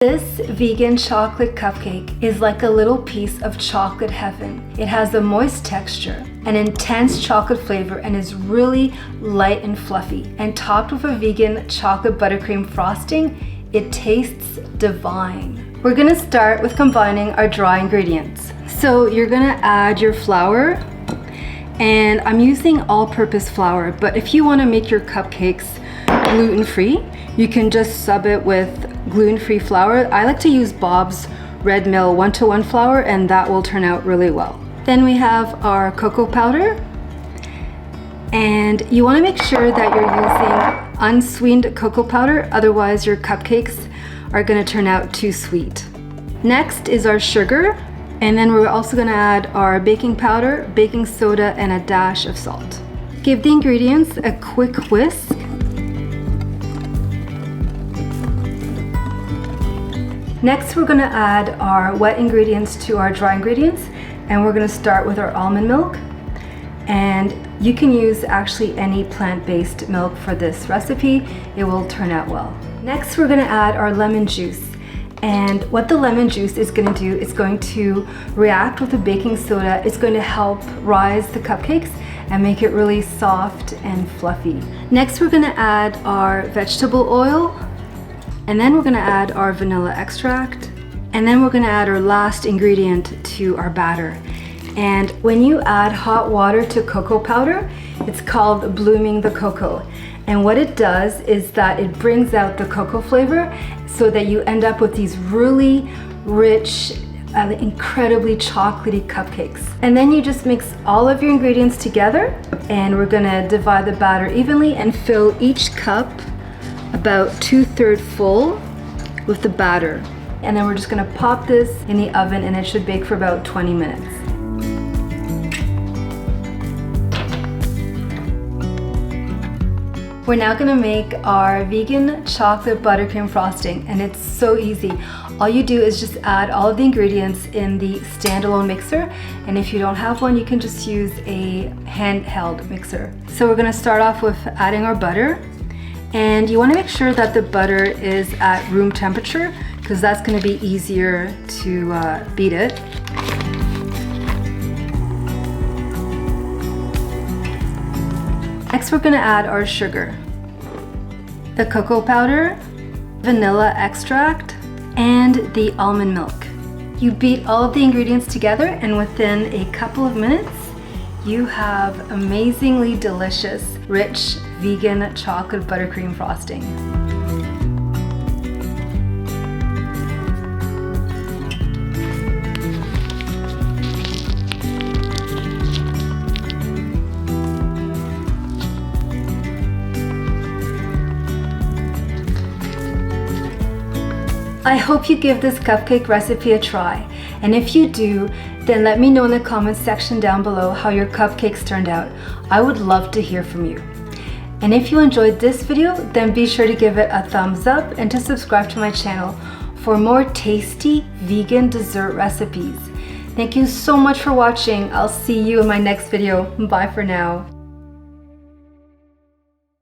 This vegan chocolate cupcake is like a little piece of chocolate heaven. It has a moist texture, an intense chocolate flavor, and is really light and fluffy. And topped with a vegan chocolate buttercream frosting, it tastes divine. We're gonna start with combining our dry ingredients. So you're gonna add your flour, and I'm using all-purpose flour, but if you wanna make your cupcakes gluten-free, you can just sub it with gluten-free flour. I like to use Bob's Red Mill 1-to-1 flour, and that will turn out really well. Then we have our cocoa powder, and you want to make sure that you're using unsweetened cocoa powder, otherwise your cupcakes are going to turn out too sweet. Next is our sugar, and then we're also going to add our baking powder, baking soda, and a dash of salt. Give the ingredients a quick whisk. Next, we're gonna add our wet ingredients to our dry ingredients, and we're gonna start with our almond milk. And you can use actually any plant-based milk for this recipe. It will turn out well. Next, we're gonna add our lemon juice. And what the lemon juice is gonna do is going to react with the baking soda. It's going to help rise the cupcakes and make it really soft and fluffy. Next, we're gonna add our vegetable oil. And then we're gonna add our vanilla extract. And then we're gonna add our last ingredient to our batter. And when you add hot water to cocoa powder, it's called blooming the cocoa. And what it does is that it brings out the cocoa flavor so that you end up with these really rich, incredibly chocolatey cupcakes. And then you just mix all of your ingredients together, and we're gonna divide the batter evenly and fill each cup about 2/3 full with the batter. And then we're just gonna pop this in the oven, and it should bake for about 20 minutes. We're now gonna make our vegan chocolate buttercream frosting, and it's so easy. All you do is just add all of the ingredients in the standalone mixer, and if you don't have one, you can just use a handheld mixer. So we're gonna start off with adding our butter. And you want to make sure that the butter is at room temperature, because that's going to be easier to beat it. Next, we're going to add our sugar, the cocoa powder, vanilla extract, and the almond milk. You beat all of the ingredients together, and within a couple of minutes, you have amazingly delicious, rich, vegan chocolate buttercream frosting. I hope you give this cupcake recipe a try, and if you do, then let me know in the comments section down below how your cupcakes turned out. I would love to hear from you. And if you enjoyed this video, then be sure to give it a thumbs up and to subscribe to my channel for more tasty vegan dessert recipes. Thank you so much for watching. I'll see you in my next video. Bye for now.